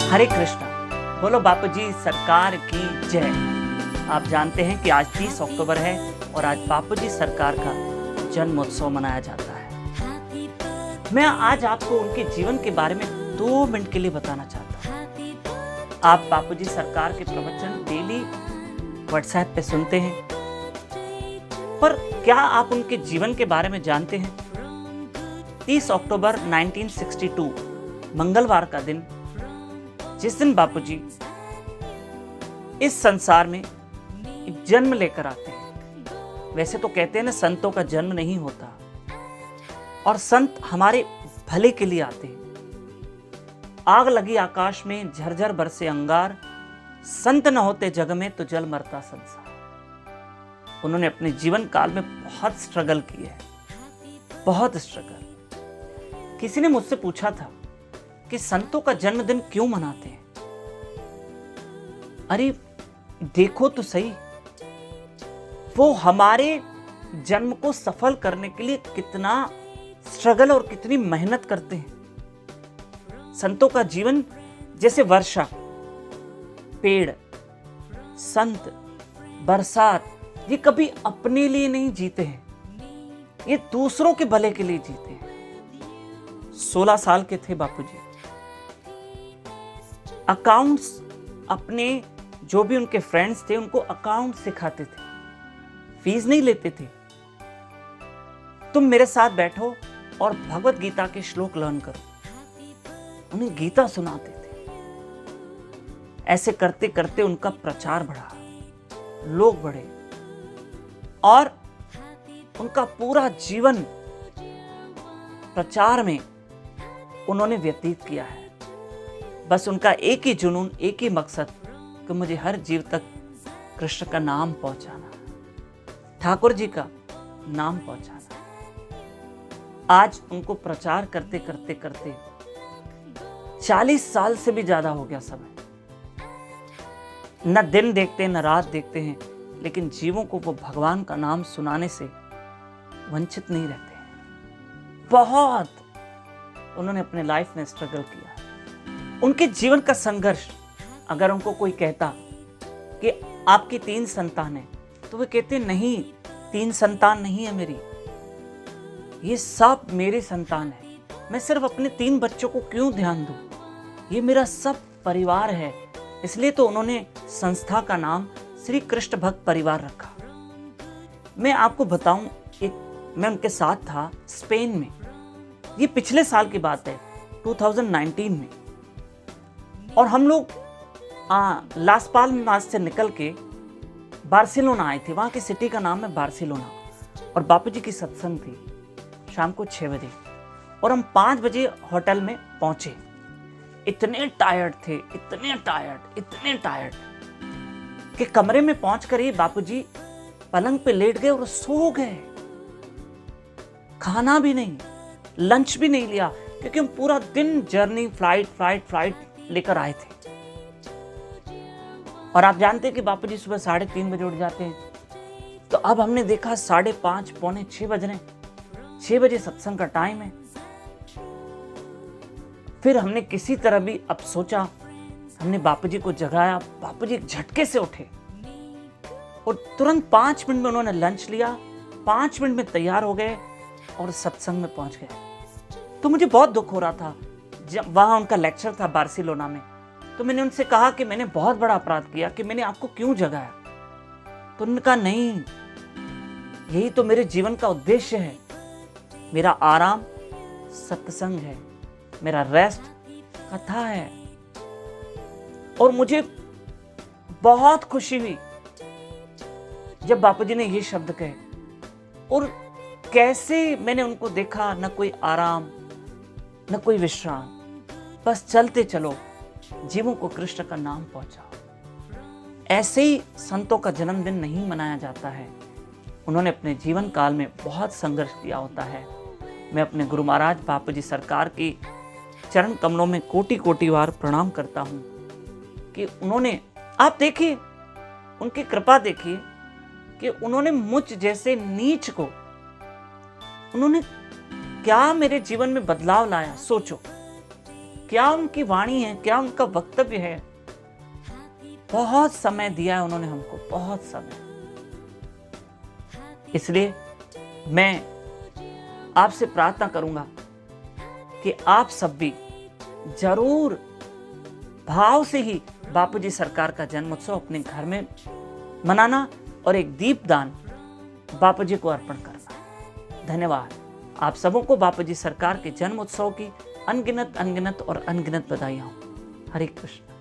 हरे कृष्णा। बोलो बापूजी सरकार की जय। आप जानते हैं कि आज 30 अक्टूबर है और आज बापूजी सरकार का जन्मोत्सव मनाया जाता है। मैं आज आपको उनके जीवन के बारे में 2 मिनट के लिए बताना चाहता हूँ। आप बापूजी सरकार के प्रवचन डेली व्हाट्सएप पे सुनते हैं, पर क्या आप उनके जीवन के बारे में जानते हैं? 30 अक्टूबर 1962 मंगलवार का दिन, जिस दिन बापूजी इस संसार में एक जन्म लेकर आते हैं। वैसे तो कहते हैं ना, संतों का जन्म नहीं होता और संत हमारे भले के लिए आते हैं। आग लगी आकाश में, झरझर बरसे अंगार, संत न होते जग में तो जल मरता संसार। उन्होंने अपने जीवन काल में बहुत स्ट्रगल किए है, बहुत स्ट्रगल। किसी ने मुझसे पूछा था कि संतों का जन्मदिन क्यों मनाते हैं? अरे देखो तो सही, वो हमारे जन्म को सफल करने के लिए कितना स्ट्रगल और कितनी मेहनत करते हैं। संतों का जीवन जैसे वर्षा, पेड़, संत, बरसात, ये कभी अपने लिए नहीं जीते हैं, ये दूसरों के भले के लिए जीते हैं। 16 साल के थे बापूजी। अकाउंट्स, अपने जो भी उनके फ्रेंड्स थे उनको अकाउंट सिखाते थे, फीस नहीं लेते थे। तुम मेरे साथ बैठो और भगवत गीता के श्लोक लर्न करो। उन्हें गीता सुनाते थे। ऐसे करते करते उनका प्रचार बढ़ा, लोग बढ़े और उनका पूरा जीवन प्रचार में उन्होंने व्यतीत किया है। बस उनका एक ही जुनून, एक ही मकसद कि मुझे हर जीव तक कृष्ण का नाम पहुंचाना, ठाकुर जी का नाम पहुंचाना। आज उनको प्रचार करते करते करते 40 साल से भी ज्यादा हो गया समय। न दिन देखते हैं न रात देखते हैं, लेकिन जीवों को वो भगवान का नाम सुनाने से वंचित नहीं रहते। बहुत उन्होंने अपने लाइफ में स्ट्रगल किया। उनके जीवन का संघर्ष, अगर उनको कोई कहता कि आपकी 3 संतान है, तो वे कहते नहीं, 3 संतान नहीं है मेरी, ये सब मेरे संतान है। मैं सिर्फ अपने 3 बच्चों को क्यों ध्यान दूं, ये मेरा सब परिवार है। इसलिए तो उन्होंने संस्था का नाम श्री कृष्ण भक्त परिवार रखा। मैं आपको बताऊं, मैं उनके साथ था स्पेन में। ये पिछले साल की बात है, 2019 में। और हम लोग लास पाल्मास से निकल के बार्सिलोना आए थे। वहाँ की सिटी का नाम है बार्सिलोना। और बापूजी की सत्संग थी शाम को 6 बजे और हम 5 बजे होटल में पहुंचे। इतने टायर्ड थे, इतने टायर्ड कि कमरे में पहुंचकर ही बापूजी पलंग पे लेट गए और सो गए। खाना भी नहीं, लंच भी नहीं लिया, क्योंकि हम पूरा दिन जर्नी, फ्लाइट लेकर आए थे। और आप जानते हैं कि बापूजी सुबह 3:30 बजे उठ जाते हैं। तो अब हमने देखा 5:30, पौने 6 बज रहे हैं। 6 बजे सत्संग का टाइम है। फिर हमने किसी तरह भी अब सोचा, हमने बापूजी को जगाया। बापूजी एक झटके से उठे और तुरंत 5 मिनट में उन्होंने लंच लिया, 5 मिनट में तैयार हो गए और सत्संग में पहुंच गए। तो मुझे बहुत दुख हो रहा था। जब वहाँ उनका लेक्चर था बार्सिलोना में, तो मैंने उनसे कहा कि मैंने बहुत बड़ा अपराध किया कि मैंने आपको क्यों जगाया। तो उन्होंने कहा नहीं, यही तो मेरे जीवन का उद्देश्य है। मेरा आराम सत्संग है, मेरा रेस्ट कथा है। और मुझे बहुत खुशी हुई जब बापूजी ने ये शब्द कहे। और कैसे मैंने उनको देखा, न कोई आराम न कोई विश्राम, बस चलते चलो, जीवों को कृष्ण का नाम पहुंचाओ। ऐसे ही संतों का जन्मदिन नहीं मनाया जाता है। उन्होंने अपने जीवन काल में बहुत संघर्ष किया होता है। मैं अपने गुरु महाराज बापूजी सरकार की चरण कमलों में कोटि कोटि बार प्रणाम करता हूं कि उन्होंने, आप देखिए उनकी कृपा देखिए कि उन्होंने मुझ जैसे नीच को, उन्होंने क्या मेरे जीवन में बदलाव लाया। सोचो, क्या उनकी वाणी है, क्या उनका वक्तव्य है। बहुत समय दिया है उन्होंने हमको, बहुत समय। इसलिए मैं आपसे प्रार्थना करूंगा कि आप सब भी जरूर भाव से ही बापूजी सरकार का जन्मोत्सव अपने घर में मनाना और एक दीपदान बापूजी को अर्पण करना। धन्यवाद। आप सबों को बापूजी सरकार के जन्मोत्सव की अनगिनत और अनगिनत बधाइयाँ हो। हरे कृष्ण।